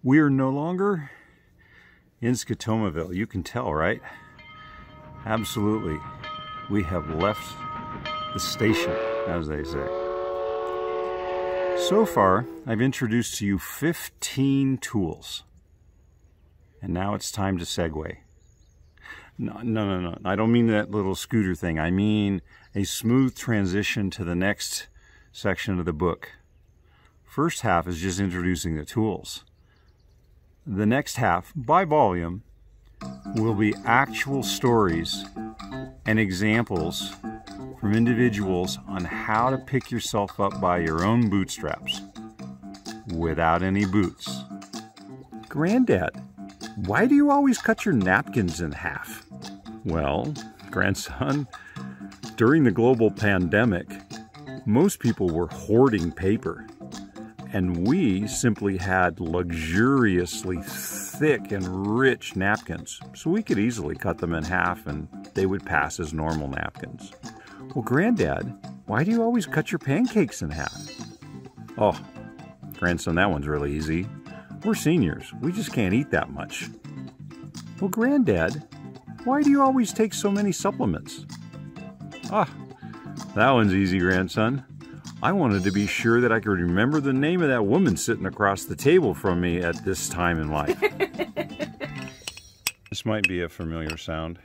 We are no longer in Scotomaville. You can tell, right? Absolutely. We have left the station, as they say. So far, I've introduced to you 15 tools. And now it's time to segue. No. I don't mean that little scooter thing. I mean a smooth transition to the next section of the book. First half is just introducing the tools. The next half, by volume, will be actual stories and examples from individuals on how to pick yourself up by your own bootstraps without any boots. Granddad, why do you always cut your napkins in half? Well, grandson, during the global pandemic, most people were hoarding paper. And we simply had luxuriously thick and rich napkins, so we could easily cut them in half and they would pass as normal napkins. Well, Granddad, why do you always cut your pancakes in half? Oh, grandson, that one's really easy. We're seniors. We just can't eat that much. Well, Granddad, why do you always take so many supplements? Ah, that one's easy, grandson. I wanted to be sure that I could remember the name of that woman sitting across the table from me at this time in life. This might be a familiar sound.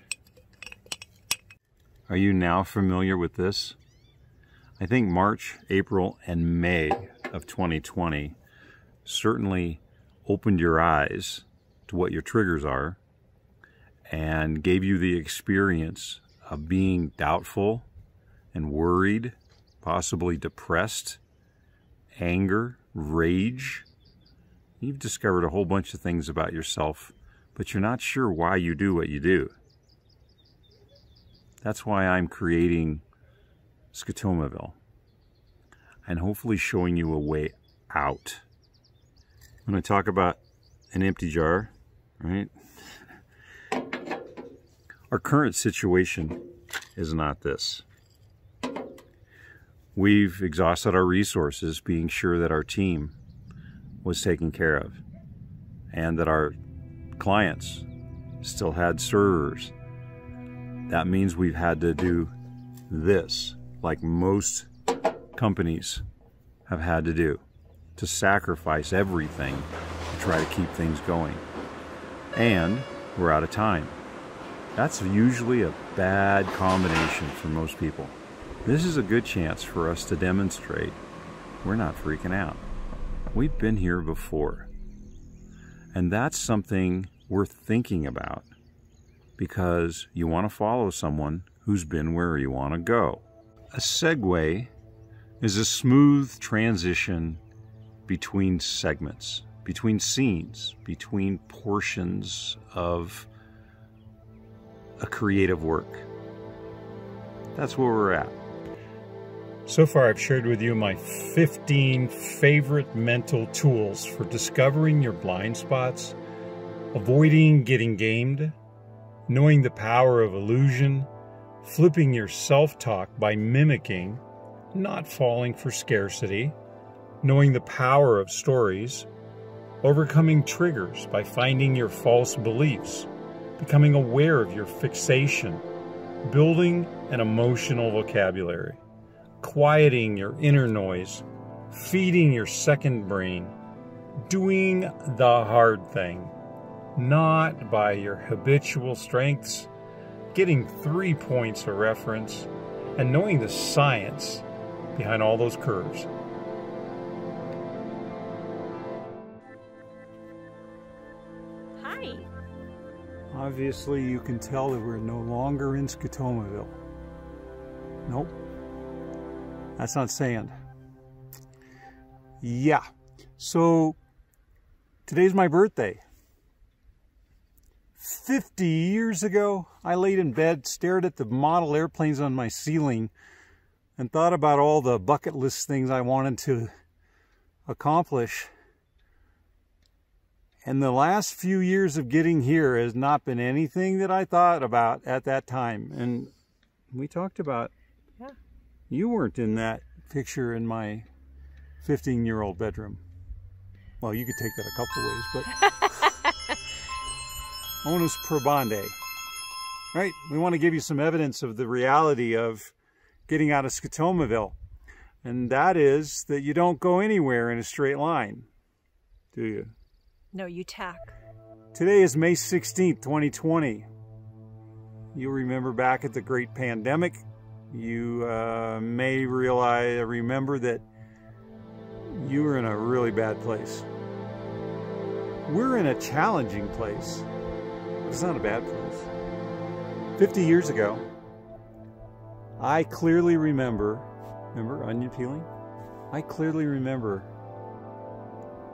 Are you now familiar with this? I think March, April, and May of 2020 certainly opened your eyes to what your triggers are and gave you the experience of being doubtful and worried, possibly depressed, anger, rage. You've discovered a whole bunch of things about yourself, but you're not sure why you do what you do. That's why I'm creating Scotomaville and hopefully showing you a way out. When I talk about an empty jar, right? Our current situation is not this. We've exhausted our resources being sure that our team was taken care of and that our clients still had servers. That means we've had to do this, like most companies have had to do, to sacrifice everything to try to keep things going. And we're out of time. That's usually a bad combination for most people. This is a good chance for us to demonstrate we're not freaking out. We've been here before. And that's something worth thinking about because you want to follow someone who's been where you want to go. A segue is a smooth transition between segments, between scenes, between portions of a creative work. That's where we're at. So far, I've shared with you my 15 favorite mental tools for discovering your blind spots, avoiding getting gamed, knowing the power of illusion, flipping your self-talk by mimicking, not falling for scarcity, knowing the power of stories, overcoming triggers by finding your false beliefs, becoming aware of your fixation, building an emotional vocabulary, quieting your inner noise, feeding your second brain, doing the hard thing, not by your habitual strengths, getting 3 points of reference, and knowing the science behind all those curves. Hi. Obviously, you can tell that we're no longer in Scotomaville. Nope. That's not sand. Yeah. So, today's my birthday. 50 years ago, I laid in bed, stared at the model airplanes on my ceiling, and thought about all the bucket list things I wanted to accomplish. And the last few years of getting here has not been anything that I thought about at that time. And we talked about, yeah. You weren't in that picture in my 15-year-old bedroom. Well, you could take that a couple ways, but onus probandi. Right? We want to give you some evidence of the reality of getting out of Scotomaville. And that is that you don't go anywhere in a straight line, do you? No, you tack. Today is May 16th, 2020. You'll remember back at the great pandemic. You may remember that you were in a really bad place. We're in a challenging place. It's not a bad place. 50 years ago, I clearly remember onion peeling? I clearly remember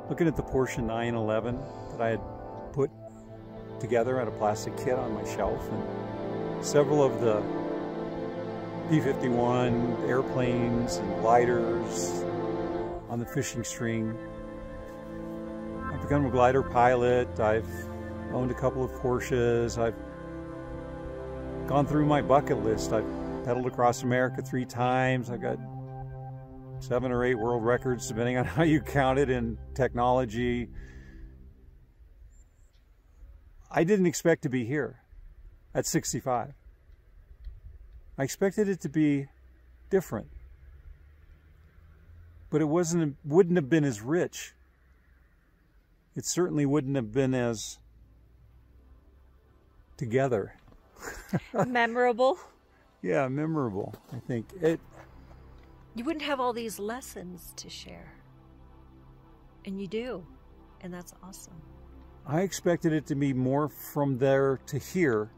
looking at the Porsche 911 that I had put together at a plastic kit on my shelf, and several of the P-51 airplanes and gliders on the fishing string. I've become a glider pilot. I've owned a couple of Porsches. I've gone through my bucket list. I've pedaled across America 3 times. I've got 7 or 8 world records, depending on how you count it in technology. I didn't expect to be here at 65. I expected it to be different. But it wouldn't have been as rich. It certainly wouldn't have been as together. Memorable? Yeah, memorable. I think you wouldn't have all these lessons to share. And you do. And that's awesome. I expected it to be more from there to here,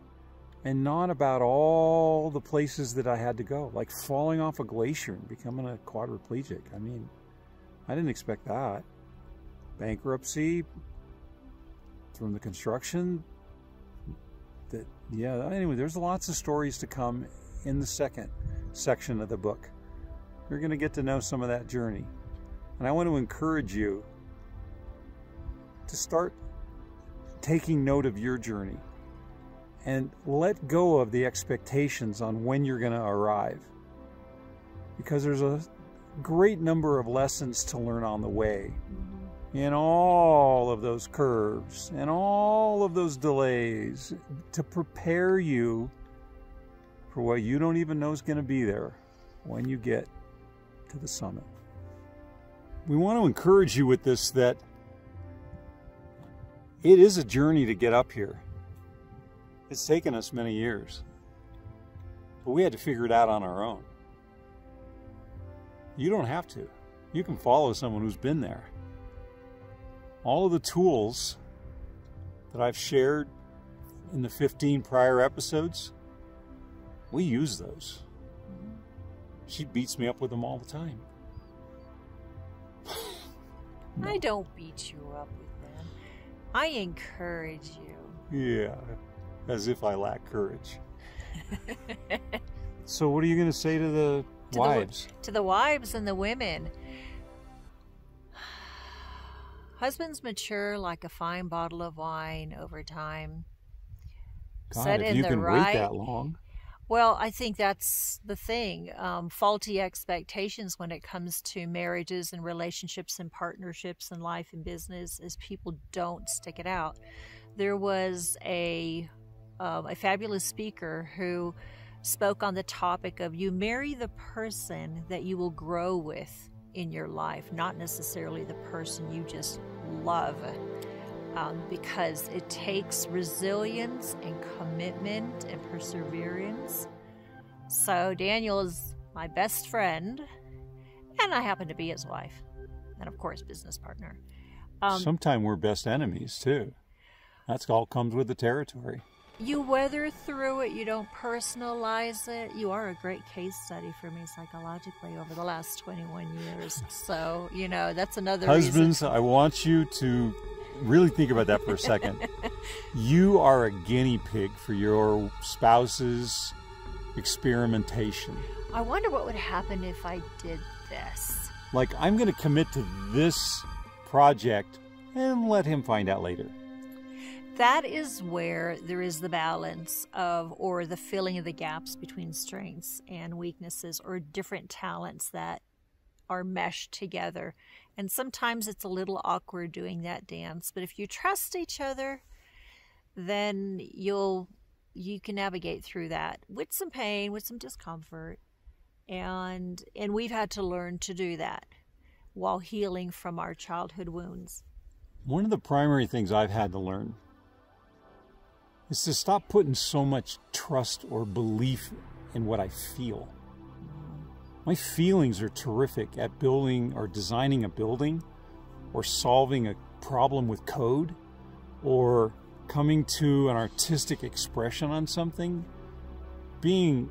and not about all the places that I had to go, like falling off a glacier and becoming a quadriplegic. I mean, I didn't expect that. Bankruptcy from the construction. Anyway, there's lots of stories to come in the second section of the book. You're going to get to know some of that journey. And I want to encourage you to start taking note of your journey and let go of the expectations on when you're going to arrive. Because there's a great number of lessons to learn on the way. In all of those curves and all of those delays to prepare you for what you don't even know is going to be there when you get to the summit. We want to encourage you with this, that it is a journey to get up here. It's taken us many years, but we had to figure it out on our own. You don't have to. You can follow someone who's been there. All of the tools that I've shared in the 15 prior episodes, we use those. She beats me up with them all the time. No. I don't beat you up with them. I encourage you. Yeah, as if I lack courage. So what are you going to say to the wives? To the wives and the women. Husbands mature like a fine bottle of wine over time. God, set if you can wait that long. Well, I think that's the thing. Faulty expectations when it comes to marriages and relationships and partnerships and life and business is people don't stick it out. There was a fabulous speaker who spoke on the topic of you marry the person that you will grow with in your life, not necessarily the person you just love, because it takes resilience and commitment and perseverance. So Daniel is my best friend, and I happen to be his wife, and of course business partner. Sometimes we're best enemies too. That's all comes with the territory. You weather through it. You don't personalize it. You are a great case study for me psychologically over the last 21 years. So, you know, that's another Husbands, reason. I want you to really think about that for a second. You are a guinea pig for your spouse's experimentation. I wonder what would happen if I did this. Like, I'm going to commit to this project and let him find out later. That is where there is the balance of, or the filling of the gaps between strengths and weaknesses, or different talents that are meshed together. And sometimes it's a little awkward doing that dance, but if you trust each other, then you can navigate through that with some pain, with some discomfort. And we've had to learn to do that while healing from our childhood wounds. One of the primary things I've had to learn is to stop putting so much trust or belief in what I feel. My feelings are terrific at building or designing a building, or solving a problem with code, or coming to an artistic expression on something. Being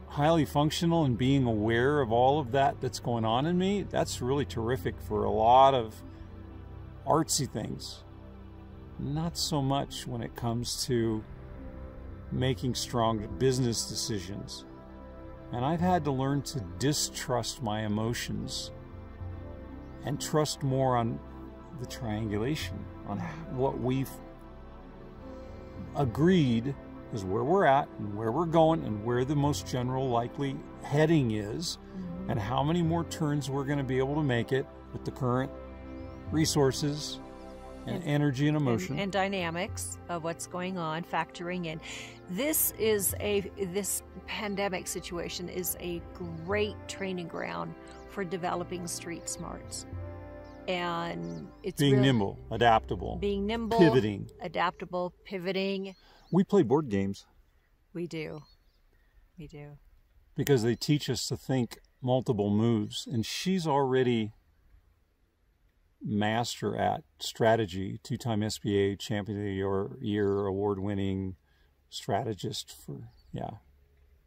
highly functional and being aware of all of that that's going on in me, that's really terrific for a lot of artsy things. Not so much when it comes to making strong business decisions. And I've had to learn to distrust my emotions and trust more on the triangulation, on what we've agreed is where we're at and where we're going and where the most general likely heading is, and how many more turns we're going to be able to make it with the current resources and energy and emotion and dynamics of what's going on, factoring in. This pandemic situation is a great training ground for developing street smarts. And it's being nimble, adaptable, pivoting, adaptable, pivoting. We play board games. We do. Because they teach us to think multiple moves, and she's already master at strategy, 2-time SBA Champion of the Year award-winning strategist for,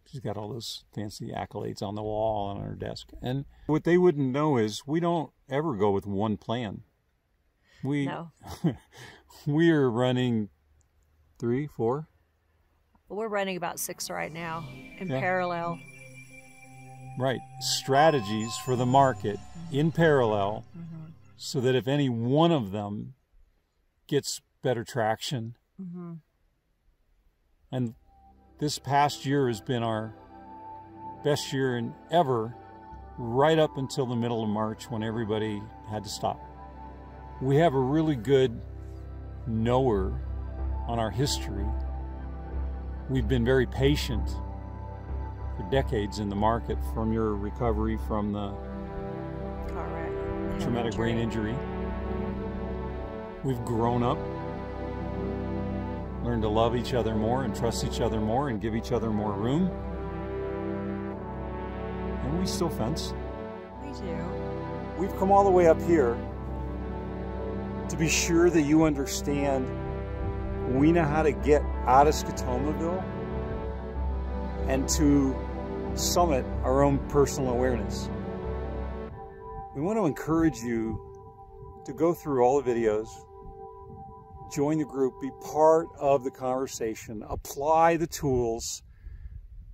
she's got all those fancy accolades on the wall on her desk. And what they wouldn't know is we don't ever go with one plan. No. We are running 3, 4. We're running about 6 right now in parallel. Right. Strategies for the market in parallel, so that if any one of them gets better traction. And this past year has been our best year in ever, right up until the middle of March when everybody had to stop. We have a really good knower on our history. We've been very patient for decades in the market, from your recovery from the car wreck, traumatic brain injury. We've grown up, learned to love each other more and trust each other more and give each other more room. And we still fence. We do. We've come all the way up here to be sure that you understand we know how to get out of Scotomaville and to summit our own personal awareness. We want to encourage you to go through all the videos, join the group, be part of the conversation, apply the tools,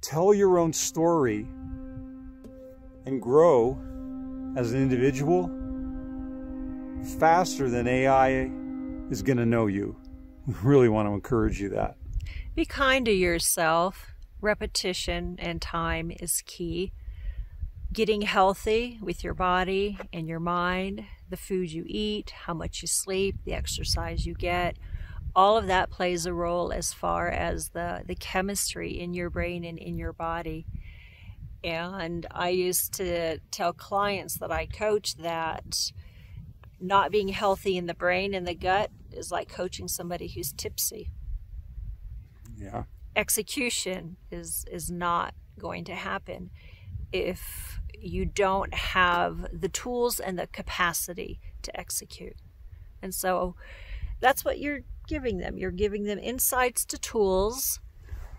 tell your own story, and grow as an individual faster than AI is going to know you. We really want to encourage you that. Be kind to yourself. Repetition and time is key. Getting healthy with your body and your mind, the food you eat, how much you sleep, the exercise you get, all of that plays a role as far as the chemistry in your brain and in your body. And I used to tell clients that I coach that not being healthy in the brain and the gut is like coaching somebody who's tipsy. Yeah. Execution is not going to happen if you don't have the tools and the capacity to execute. And so that's what you're giving them. You're giving them insights to tools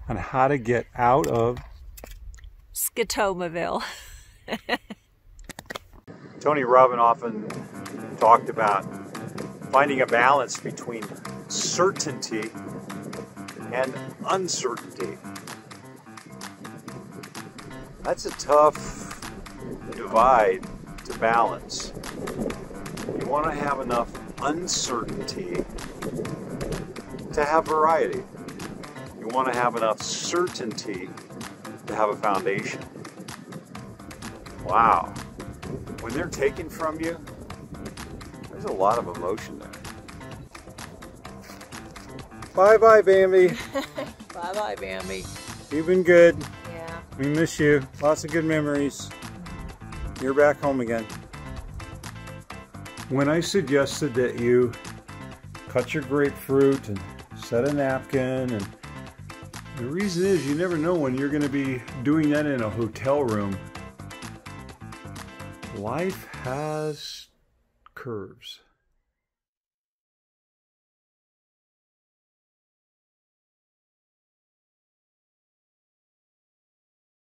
on how to get out of Scotomaville. Tony Robbins often talked about finding a balance between certainty and uncertainty. That's a tough divide to balance. You want to have enough uncertainty to have variety. You want to have enough certainty to have a foundation. Wow. when they're taken from you, there's a lot of emotion there. Bye-bye, Bambi. Bye-bye, Bambi. You've been good. Yeah. We miss you. Lots of good memories. You're back home again. When I suggested that you cut your grapefruit and set a napkin, and the reason is you never know when you're going to be doing that in a hotel room. Life has curves.